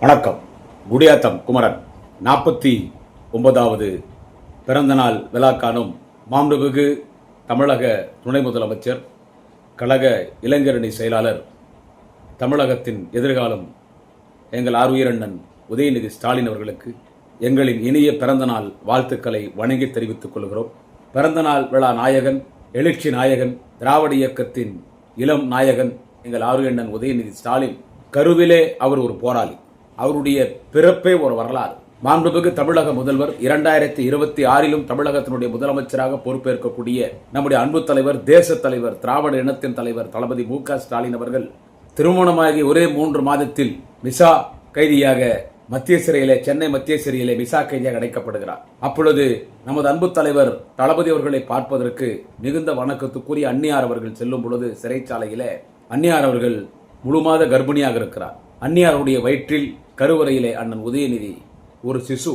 வணக்கம். குடியாத்தம் குமரன் 49வது பிறந்தநாள் விழா காணும் மாண்புமிகு தமிழக துணை முதலமைச்சர், கழக இளைஞரணி செயலாளர், தமிழகத்தின் எதிர்காலம் எங்கள் ஆருயிரண்ணன் உதயநிதி ஸ்டாலின் அவர்களுக்கு எங்களின் இனிய பிறந்தநாள் வாழ்த்துக்களை வணங்கி தெரிவித்துக் கொள்கிறோம். பிறந்தநாள் விழா நாயகன், எழுச்சி நாயகன், திராவிட இயக்கத்தின் இளம் நாயகன் எங்கள் ஆருயிரண்ணன் உதயநிதி ஸ்டாலின். கருவிலே அவர் ஒரு போராளி. அவருடைய பிறப்பே ஒரு வரலாறு. மாண்புமிகு தமிழக முதல்வர் 2026 தமிழகத்தினுடைய முதலமைச்சராக பொறுப்பேற்கக்கூடிய நம்முடைய அன்பு தலைவர், தேச தலைவர், திராவிட இனத்தின் தலைவர் தளபதி மு.க. ஸ்டாலின் அவர்கள் திருமணமாகி ஒரே 3 மாதத்தில் மிசா கைதியாக மத்திய சிறையிலே, சென்னை மத்திய சிறையிலே மிசா கைதியாக அடைக்கப்படுகிறார். அப்பொழுது நமது அன்பு தலைவர் தளபதி அவர்களை பார்ப்பதற்கு மிகுந்த வணக்கத்துக்குரிய அன்னியார் அவர்கள் செல்லும் பொழுது சிறைச்சாலையிலே அன்னியார் அவர்கள் முழு மாத கர்ப்பிணியாக இருக்கிறார். அன்னியாருடைய வயிற்றில் கருவறையிலே அண்ணன் உதயநிதி ஒரு சிசு.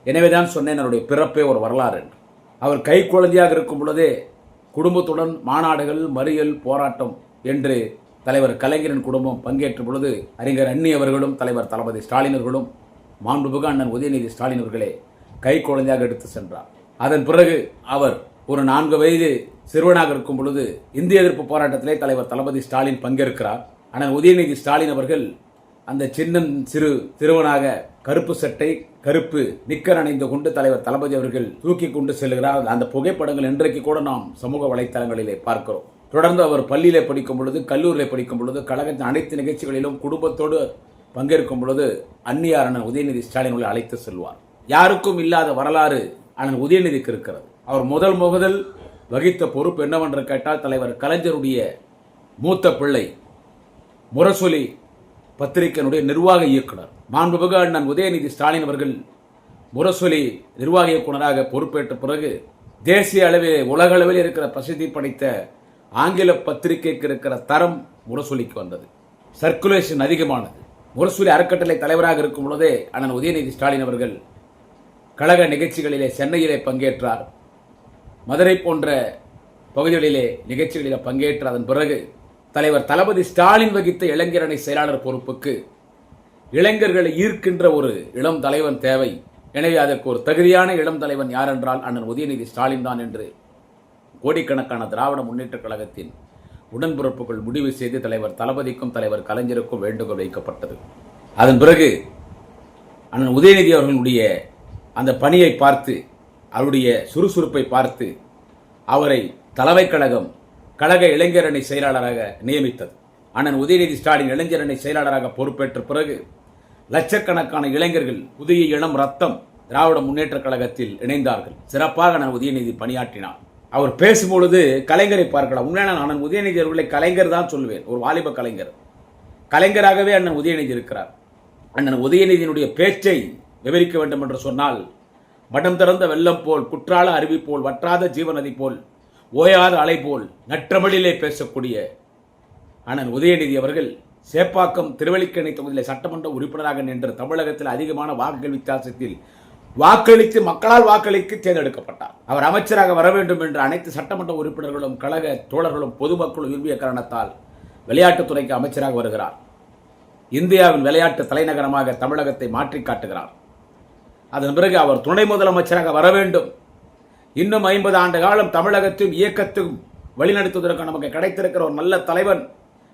எனவேதான் சொன்னேன், அவருடைய பிறப்பே ஒரு வரலாறு என்று. அவர் கை குழந்தையாக இருக்கும் பொழுதே குடும்பத்துடன் மாநாடுகள், மறியல், போராட்டம் என்று தலைவர் கலைஞரின் குடும்பம் பங்கேற்ற பொழுது அறிஞர் அன்னி அவர்களும் தலைவர் தளபதி ஸ்டாலின் அவர்களும் மாண்புமிகு அண்ணன் உதயநிதி ஸ்டாலின் அவர்களே கை குழந்தையாக எடுத்து சென்றார். அதன் பிறகு அவர் ஒரு 4 வயது சிறுவனாக இருக்கும் பொழுது இந்திய எதிர்ப்பு போராட்டத்திலே தலைவர் தளபதி ஸ்டாலின் பங்கேற்கிறார். அண்ணன் உதயநிதி ஸ்டாலின் அவர்கள் அந்த சிறுவனாக கருப்பு சட்டை, கருப்பு நிக்கர் அணிந்து கொண்டு தலைவர் தளபதி அவர்கள் தூக்கி கொண்டு செல்கிறார். அந்த புகைப்படங்கள் இன்றைக்கு கூட நாம் சமூக வலைத்தளங்களிலே பார்க்கிறோம். தொடர்ந்து அவர் பள்ளியிலே படிக்கும் பொழுது, கல்லூரியிலே படிக்கும் பொழுது, கழகத்தின் அனைத்து நிகழ்ச்சிகளிலும் குடும்பத்தோடு பங்கேற்கும் பொழுது அன்னியார் அண்ணன் உதயநிதி ஸ்டாலின் அவர்களை அழைத்து செல்வார். யாருக்கும் இல்லாத வரலாறு அண்ணன் உதயநிதிக்கு இருக்கிறது. அவர் முதல் வகித்த பொறுப்பு என்னவென்று கேட்டால், தலைவர் கலைஞருடைய மூத்த பிள்ளை, முரசொலி பத்திரிகையினுடைய நிர்வாக இயக்குனர் மாண்புமிகு அண்ணன் உதயநிதி ஸ்டாலின் அவர்கள் முரசொலி நிர்வாக இயக்குனராக பொறுப்பேற்ற பிறகு தேசிய அளவில், உலக அளவில் இருக்கிற பிரசித்தி படைத்த ஆங்கில பத்திரிகைக்கு இருக்கிற தரம் முரசொலிக்கு வந்தது. சர்க்குலேஷன் அதிகமானது. முரசொலி அறக்கட்டளை தலைவராக இருக்கும் பொழுதே அண்ணன் உதயநிதி ஸ்டாலின் அவர்கள் கழக நிகழ்ச்சிகளிலே சென்னையிலே பங்கேற்றார். மதுரை போன்ற பகுதிகளிலே நிகழ்ச்சிகளிலே பங்கேற்ற அதன் பிறகு தலைவர் தளபதி ஸ்டாலின் வகித்த இளைஞரணி செயலாளர் பொறுப்புக்கு இளைஞர்களை ஈர்க்கின்ற ஒரு இளம் தலைவன் தேவை. எனவே அதற்கு ஒரு தகுதியான இளம் தலைவன் யார் என்றால் அண்ணன் உதயநிதி ஸ்டாலின் தான் என்று கோடிக்கணக்கான திராவிட முன்னேற்ற கழகத்தின் உடன்பிறப்புகள் முடிவு செய்து தலைவர் தளபதிக்கும் தலைவர் கலைஞருக்கும் வேண்டுகோள் வைக்கப்பட்டது. அதன் பிறகு அண்ணன் உதயநிதி அவர்களுடைய அந்த பணியை பார்த்து, அவருடைய சுறுசுறுப்பை பார்த்து அவரை தலைமை கழகம் கழக இளைஞரணி செயலாளராக நியமித்தது. அண்ணன் உதயநிதி ஸ்டாலின் இளைஞரணி செயலாளராக பொறுப்பேற்ற பிறகு லட்சக்கணக்கான இளைஞர்கள், புதிய இளம் ரத்தம் திராவிட முன்னேற்ற கழகத்தில் இணைந்தார்கள். சிறப்பாக அண்ணன் உதயநிதி பணியாற்றினார். அவர் பேசும்பொழுது கலைஞரை பார்க்கலாம். உண்மையான அண்ணன் உதயநிதி அவர்களை கலைஞர் தான் சொல்வேன். ஒரு வாலிப கலைஞர், கலைஞராகவே அண்ணன் உதயநிதி இருக்கிறார். அண்ணன் உதயநிதியினுடைய பேச்சை விவரிக்க வேண்டும் என்று சொன்னால், மடம் திறந்த வெள்ளம் போல், குற்றால அருவி போல், வற்றாத ஜீவநதி போல், ஓயாத அலை போல் நற்றமிழிலே பேசக்கூடிய அண்ணன் உதயநிதி அவர்கள் சேப்பாக்கம் திருவல்லிக்கேணி தொகுதியிலே சட்டமன்ற உறுப்பினராக நின்று தமிழகத்தில் அதிகமான வாக்குகள் வித்தியாசத்தில் வாக்களித்து மக்களால் வாக்களித்து தேர்ந்தெடுக்கப்பட்டார். அவர் அமைச்சராக வர வேண்டும் என்று அனைத்து சட்டமன்ற உறுப்பினர்களும், கழக தோழர்களும், பொதுமக்களும் விரும்பிய காரணத்தால் விளையாட்டுத்துறைக்கு அமைச்சராக வருகிறார். இந்தியாவின் விளையாட்டு தலைநகரமாக தமிழகத்தை மாற்றி காட்டுகிறார். அதன் பிறகு அவர் துணை முதலமைச்சராக வர வேண்டும். இன்னும் 50 ஆண்டு காலம் தமிழகத்தையும் இயக்கத்தையும் வழிநடத்துவதற்கு நமக்கு கிடைத்திருக்கிற ஒரு நல்ல தலைவன்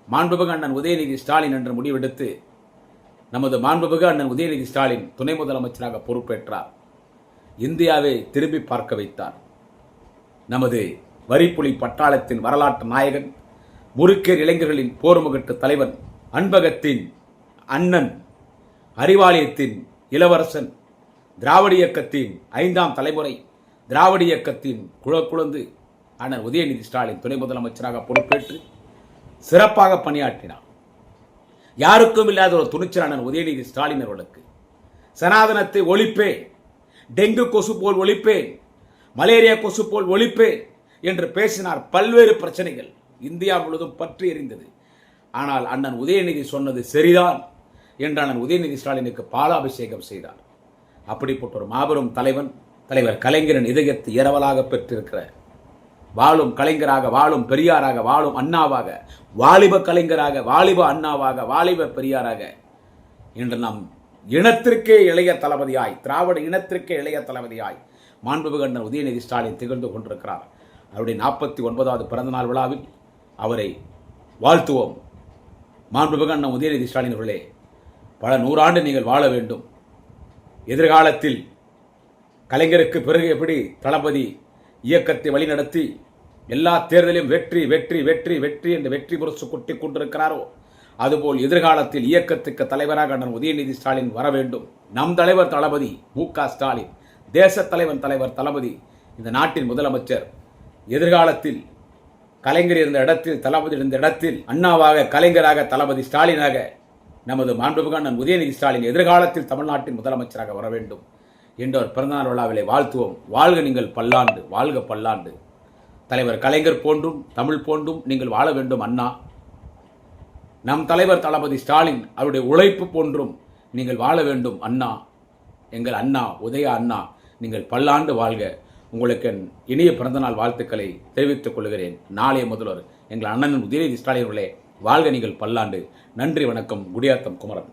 மாண்புமிகு அண்ணன் உதயநிதி ஸ்டாலின் என்று முடிவெடுத்து நமது மாண்புமிகு அண்ணன் உதயநிதி ஸ்டாலின் துணை முதலமைச்சராக பொறுப்பேற்றார். இந்தியாவை திரும்பி பார்க்க வைத்தார். நமது வரிப்புலி பட்டாளத்தின் வரலாற்று நாயகன், முறுக்கேர் இளைஞர்களின் போர்முகட்டு தலைவன், அன்பகத்தின் அண்ணன், அறிவாலயத்தின் இளவரசன், திராவிட இயக்கத்தின் 5ஆம் தலைமுறை, திராவிட இயக்கத்தின் குழந்தை அண்ணன் உதயநிதி ஸ்டாலின் துணை முதலமைச்சராக பொறுப்பேற்று சிறப்பாக பணியாற்றினார். யாருக்கும் இல்லாத ஒரு துணிச்சல் அண்ணன் உதயநிதி ஸ்டாலின் அவர்களுக்கு. சனாதனத்தை ஒழிப்பேன், டெங்கு கொசு போல் ஒழிப்பேன், மலேரியா கொசு போல் ஒழிப்பேன் என்று பேசினார். பல்வேறு பிரச்சனைகள் இந்தியா முழுவதும் பற்றி எறிந்தது. ஆனால் அண்ணன் உதயநிதி சொன்னது சரிதான் என்று அண்ணன் உதயநிதி ஸ்டாலினுக்கு பாலாபிஷேகம் செய்தார். அப்படிப்பட்ட ஒரு மாபெரும் தலைவன், தலைவர் கலைஞரின் இதயத்தை இரவலாக பெற்றிருக்கிற வாழும் கலைஞராக, வாழும் பெரியாராக, வாழும் அண்ணாவாக, வாலிப கலைஞராக, வாலிப அண்ணாவாக, வாலிப பெரியாராக இன்று நம் இனத்திற்கே இளைய தளபதியாய், திராவிட இனத்திற்கே இளைய தளபதியாய் மாண்புமிகு அண்ணன் உதயநிதி ஸ்டாலின் திகழ்ந்து கொண்டிருக்கிறார். அவருடைய 49வது பிறந்தநாள் விழாவில் அவரை வாழ்த்துவோம். மாண்புமிகு அண்ணன் உதயநிதி ஸ்டாலின் அவர்களே, பல நூறாண்டு நீங்கள் வாழ வேண்டும். எதிர்காலத்தில் கலைஞருக்கு பிறகு எப்படி தளபதி இயக்கத்தை வழிநடத்தி எல்லா தேர்தலையும் வெற்றி வெற்றி வெற்றி வெற்றி என்று வெற்றி முரசு கொட்டி கொண்டிருக்கிறாரோ, அதுபோல் எதிர்காலத்தில் இயக்கத்துக்கு தலைவராக அண்ணன் உதயநிதி ஸ்டாலின் வர வேண்டும். நம் தலைவர் தளபதி மு.க. ஸ்டாலின், தேச தலைவர் தளபதி, இந்த நாட்டின் முதலமைச்சர், எதிர்காலத்தில் கலைஞர் இருந்த இடத்தில், தளபதி இருந்த இடத்தில் அண்ணாவாக, கலைஞராக, தளபதி ஸ்டாலினாக நமது மாண்புமிகு அண்ணன் உதயநிதி ஸ்டாலின் எதிர்காலத்தில் தமிழ்நாட்டின் முதலமைச்சராக வர வேண்டும் என்ற ஒரு பிறந்தநாள் விழாவிலே வாழ்த்துவோம். வாழ்க நீங்கள் பல்லாண்டு, வாழ்க பல்லாண்டு. தலைவர் கலைஞர் போன்றும் தமிழ் போன்றும் நீங்கள் வாழ வேண்டும் அண்ணா. நம் தலைவர் தளபதி ஸ்டாலின் அவருடைய உழைப்பு போன்றும் நீங்கள் வாழ வேண்டும் அண்ணா. எங்கள் அண்ணா, உதய அண்ணா, நீங்கள் பல்லாண்டு வாழ்க. உங்களுக்கு என் இனிய பிறந்தநாள் வாழ்த்துக்களை தெரிவித்துக் கொள்கிறேன். நாளைய முதல்வர் எங்கள் அண்ணன் உதயநிதி ஸ்டாலின் அவர்களே, வாழ்க நீங்கள் பல்லாண்டு. நன்றி, வணக்கம். குடியாத்தம் குமரன்.